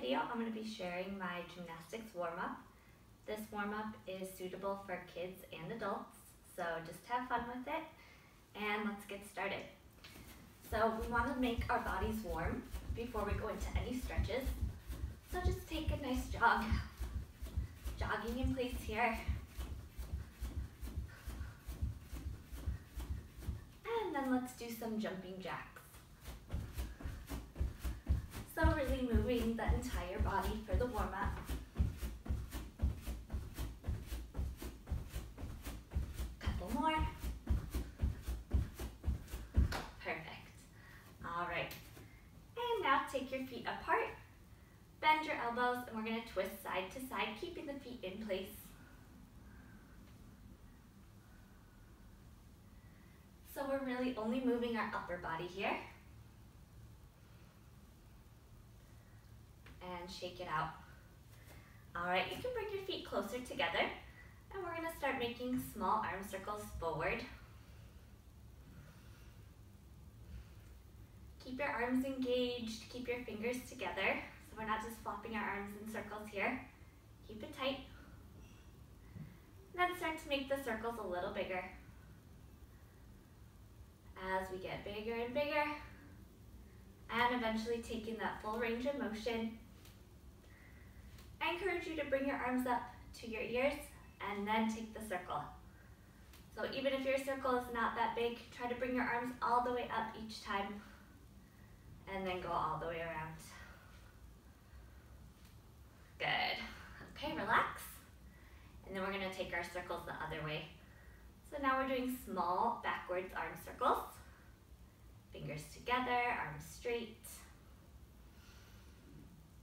video, I'm going to be sharing my gymnastics warm-up. This warm-up is suitable for kids and adults, so just have fun with it, and let's get started. So we want to make our bodies warm before we go into any stretches. So just take a nice jog, jogging in place here. And then let's do some jumping jacks. So really moving the entire body for the warm-up. Couple more. Perfect. All right. And now take your feet apart, bend your elbows, and we're going to twist side to side, keeping the feet in place. So we're really only moving our upper body here. And shake it out. All right, you can bring your feet closer together, and we're going to start making small arm circles forward. Keep your arms engaged, keep your fingers together, so we're not just flopping our arms in circles here. Keep it tight. And then start to make the circles a little bigger. As we get bigger and bigger, and eventually taking that full range of motion. I encourage you to bring your arms up to your ears and then take the circle. So even if your circle is not that big, try to bring your arms all the way up each time and then go all the way around. Good. Okay, relax. And then we're going to take our circles the other way. So now we're doing small backwards arm circles. Fingers together, arms straight.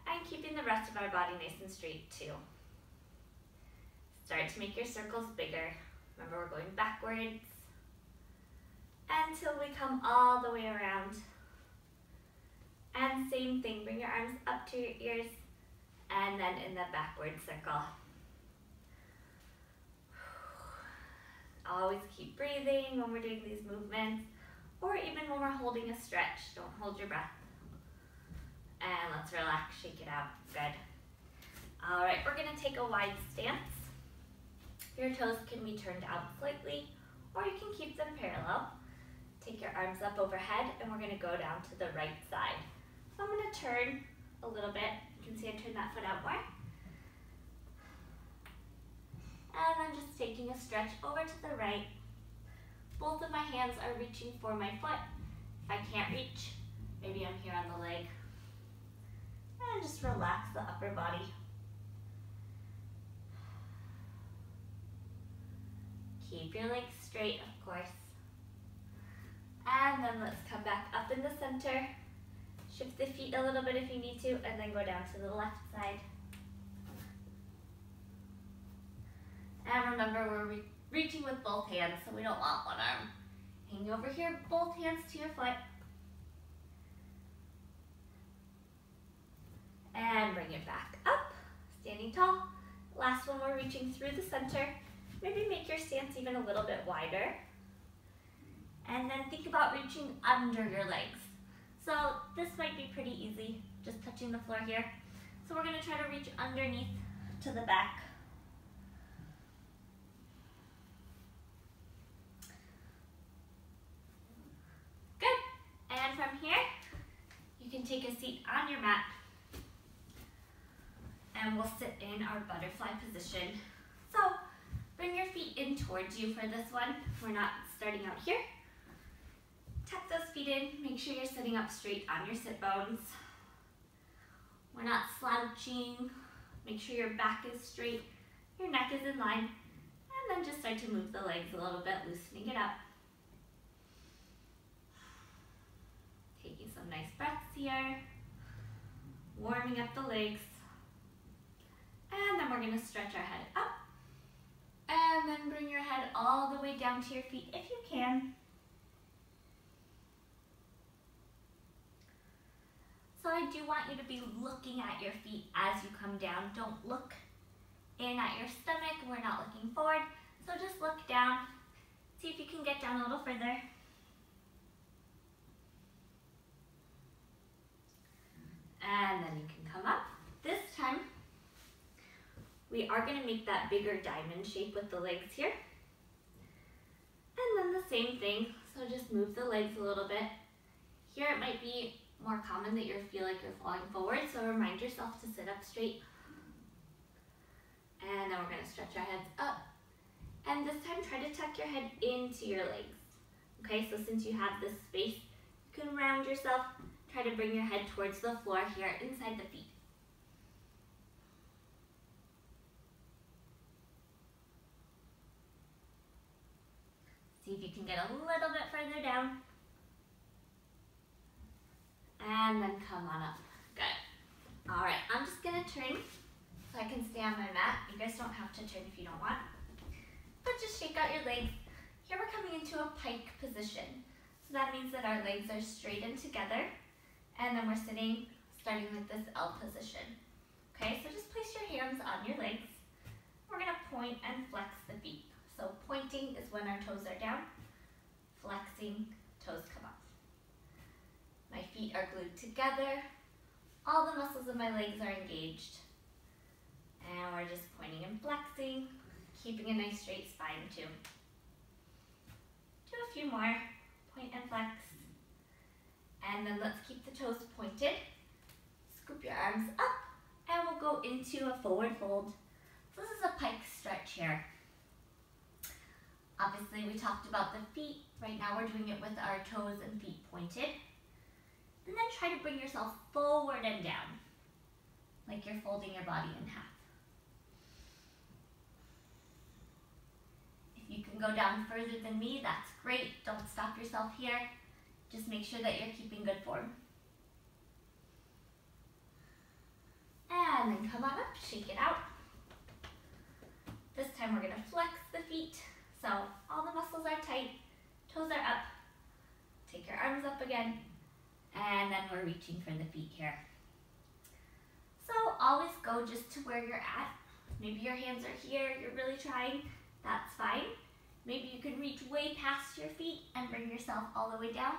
And keeping the rest of our body nice and straight too. Start to make your circles bigger. Remember, we're going backwards until we come all the way around. And same thing, bring your arms up to your ears and then in the backward circle. Always keep breathing when we're doing these movements, or even when we're holding a stretch. Don't hold your breath. And let's relax, shake it out. Good. All right, we're going to take a wide stance. Your toes can be turned out slightly, or you can keep them parallel. Take your arms up overhead, and we're going to go down to the right side. So I'm going to turn a little bit. You can see I turn that foot out more. And then just taking a stretch over to the right. Both of my hands are reaching for my foot. If I can't reach, maybe I'm here on the leg. And just relax the upper body. Keep your legs straight, of course. And then let's come back up in the center. Shift the feet a little bit if you need to, and then go down to the left side. And remember, we're reaching with both hands, so we don't want one arm hanging over here. Both hands to your foot. And bring it back up, standing tall. Last one, we're reaching through the center. Maybe make your stance even a little bit wider. And then think about reaching under your legs. So this might be pretty easy, just touching the floor here. So we're going to try to reach underneath to the back. Good. And from here, you can take a seat on your mat. And we'll sit in our butterfly position. So bring your feet in towards you for this one. We're not starting out here. Tuck those feet in. Make sure you're sitting up straight on your sit bones. We're not slouching. Make sure your back is straight, your neck is in line, and then just start to move the legs a little bit, loosening it up. Taking some nice breaths here. Warming up the legs. And then we're going to stretch our head up. And then bring your head all the way down to your feet if you can. So I do want you to be looking at your feet as you come down. Don't look in at your stomach. We're not looking forward. So just look down. See if you can get down a little further. And then you can come up. we are going to make that bigger diamond shape with the legs here. And then the same thing, so just move the legs a little bit. Here it might be more common that you feel like you're falling forward, so remind yourself to sit up straight. And then we're going to stretch our heads up. And this time try to tuck your head into your legs. Okay, so since you have this space, you can round yourself. Try to bring your head towards the floor here, inside the feet. See if you can get a little bit further down. And then come on up. Good. All right, I'm just gonna turn so I can stay on my mat. You guys don't have to turn if you don't want. But just shake out your legs. Here we're coming into a pike position. So that means that our legs are straightened together. And then we're sitting, starting with this L position. Okay, so just place your hands on your legs. We're gonna point and flex the feet. So pointing is when our toes are down. Flexing, toes come up. My feet are glued together. All the muscles of my legs are engaged. And we're just pointing and flexing, keeping a nice straight spine too. Do a few more, point and flex. And then let's keep the toes pointed. Scoop your arms up, and we'll go into a forward fold. So this is a pike stretch here. Obviously we talked about the feet. Right now we're doing it with our toes and feet pointed. And then try to bring yourself forward and down, like you're folding your body in half. If you can go down further than me, that's great. Don't stop yourself here. Just make sure that you're keeping good form. And then come on up, shake it out. This time we're gonna flex the feet. So all the muscles are tight, toes are up. Take your arms up again. And then we're reaching for the feet here. So always go just to where you're at. Maybe your hands are here, you're really trying, that's fine. Maybe you can reach way past your feet and bring yourself all the way down.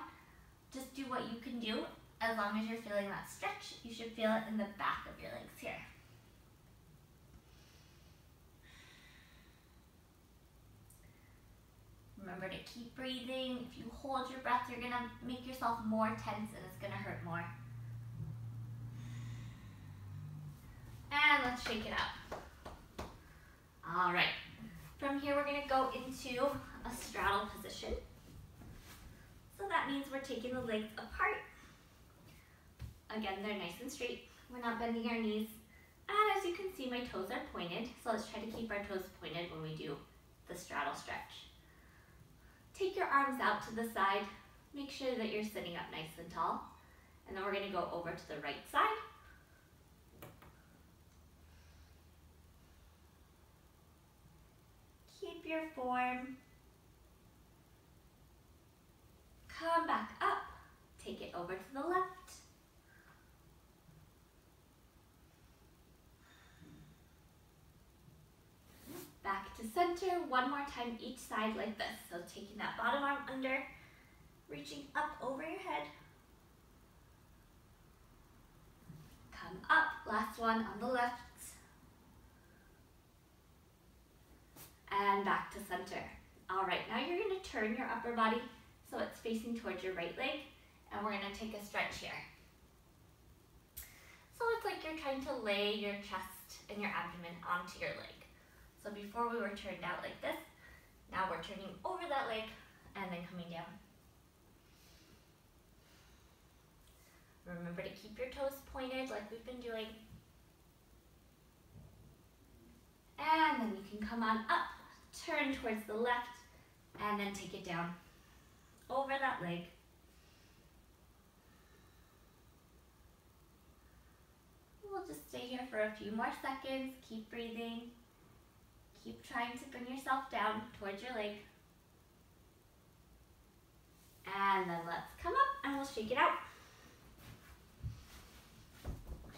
Just do what you can do. As long as you're feeling that stretch, you should feel it in the back of your legs here. Remember to keep breathing. If you hold your breath, you're gonna make yourself more tense and it's gonna hurt more. And let's shake it up. All right. From here, we're gonna go into a straddle position. So that means we're taking the legs apart. Again, they're nice and straight. We're not bending our knees. And as you can see, my toes are pointed. So let's try to keep our toes pointed when we do the straddle stretch. Take your arms out to the side. Make sure that you're sitting up nice and tall. And then we're gonna go over to the right side. Keep your form. Come back up. Take it over to the left. Back to center, one more time each side like this. So taking that bottom arm under, reaching up over your head. Come up, last one on the left. And back to center. All right, now you're gonna turn your upper body so it's facing towards your right leg, and we're gonna take a stretch here. So it's like you're trying to lay your chest and your abdomen onto your leg. So before we were turned out like this, now we're turning over that leg and then coming down. Remember to keep your toes pointed like we've been doing. And then you can come on up, turn towards the left, and then take it down over that leg. We'll just stay here for a few more seconds. Keep breathing. Keep trying to bring yourself down towards your leg. And then let's come up and we'll shake it out.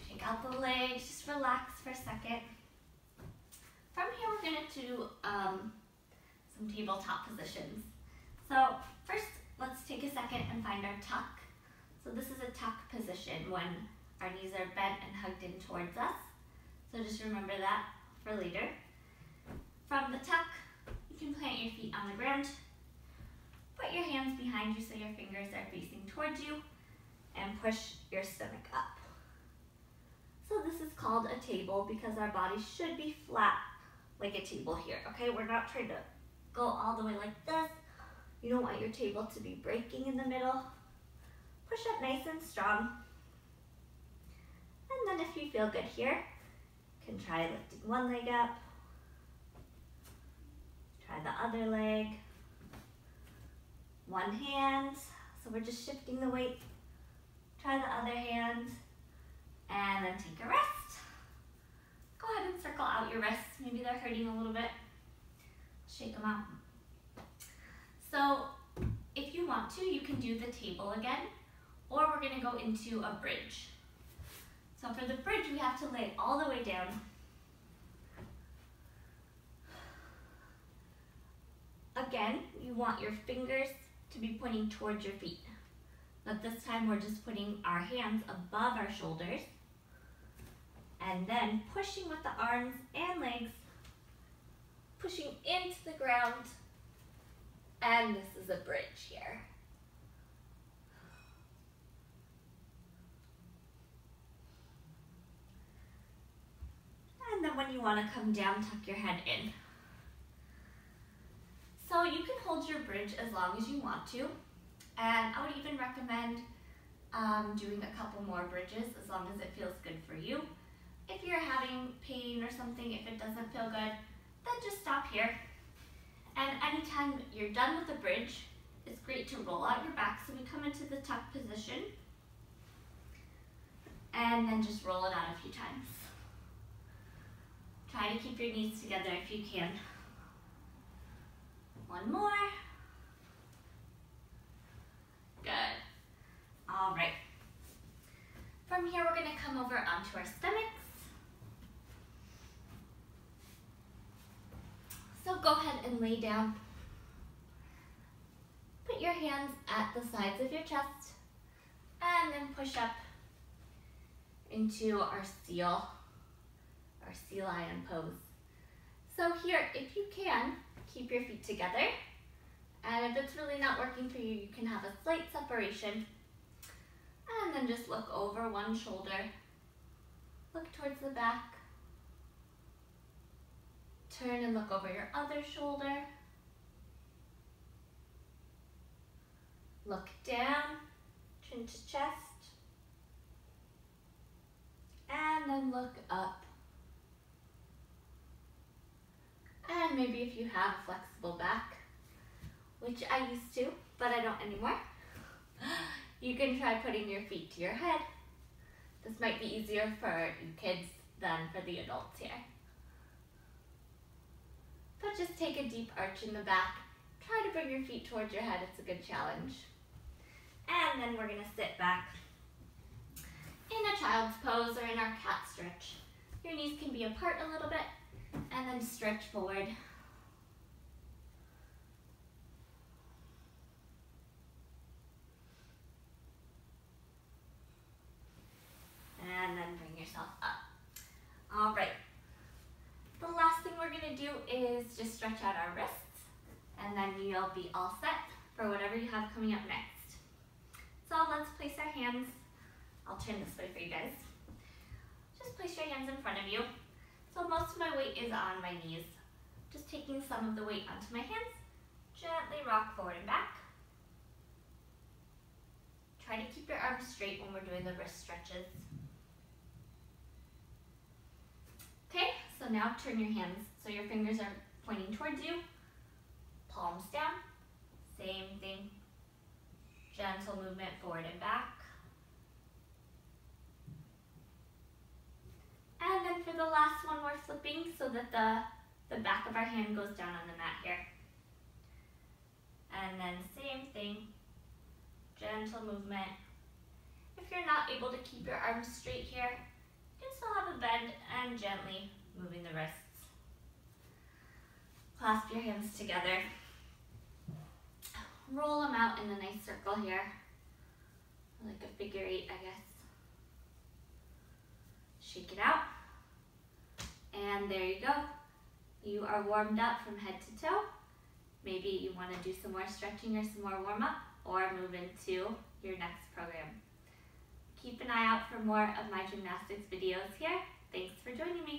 Shake out the legs, just relax for a second. From here we're going to do some tabletop positions. So first, let's take a second and find our tuck. So this is a tuck position when our knees are bent and hugged in towards us. So just remember that. for later. From the tuck, you can plant your feet on the ground. Put your hands behind you so your fingers are facing towards you, and push your stomach up. So this is called a table because our body should be flat like a table here, okay? We're not trying to go all the way like this. You don't want your table to be breaking in the middle. Push up nice and strong. And then if you feel good here, you can try lifting one leg up. Try the other leg. One hand, so we're just shifting the weight. Try the other hand, and then take a rest. Go ahead and circle out your wrists. Maybe they're hurting a little bit. Shake them out. So if you want to, you can do the table again, or we're gonna go into a bridge. So for the bridge, we have to lay all the way down. Again, you want your fingers to be pointing towards your feet. But this time we're just putting our hands above our shoulders and then pushing with the arms and legs, pushing into the ground, and this is a bridge here. And then when you want to come down, tuck your head in. So you can hold your bridge as long as you want to, and I would even recommend doing a couple more bridges as long as it feels good for you. If you're having pain or something, if it doesn't feel good, then just stop here. And anytime you're done with the bridge, it's great to roll out your back so we come into the tuck position, and then just roll it out a few times. Try to keep your knees together if you can. One more. Good. All right. From here, we're going to come over onto our stomachs. So go ahead and lay down. Put your hands at the sides of your chest, and then push up into our seal lion pose. So here, if you can, keep your feet together, and if it's really not working for you, you can have a slight separation, and then just look over one shoulder, look towards the back, turn and look over your other shoulder, look down, chin to chest, and then look up. And maybe if you have a flexible back, which I used to, but I don't anymore, you can try putting your feet to your head. This might be easier for you kids than for the adults here. But just take a deep arch in the back. Try to bring your feet towards your head. It's a good challenge. And then we're going to sit back in a child's pose or in our cat stretch. Your knees can be apart a little bit, and then stretch forward. And then bring yourself up. All right. The last thing we're going to do is just stretch out our wrists, and then you'll be all set for whatever you have coming up next. So let's place our hands. I'll turn this way for you guys. Just place your hands in front of you. So most of my weight is on my knees. Just taking some of the weight onto my hands. Gently rock forward and back. Try to keep your arms straight when we're doing the wrist stretches. Okay, so now turn your hands so your fingers are pointing towards you. Palms down. Same thing. Gentle movement forward and back. And then for the last one, we're flipping so that the back of our hand goes down on the mat here. And then same thing, gentle movement. If you're not able to keep your arms straight here, you can still have a bend and gently moving the wrists. Clasp your hands together. Roll them out in a nice circle here, like a figure 8, I guess. Shake it out, and And there you go. You are warmed up from head to toe. Maybe you want to do some more stretching or some more warm up, or move into your next program. Keep an eye out for more of my gymnastics videos here. Thanks for joining me.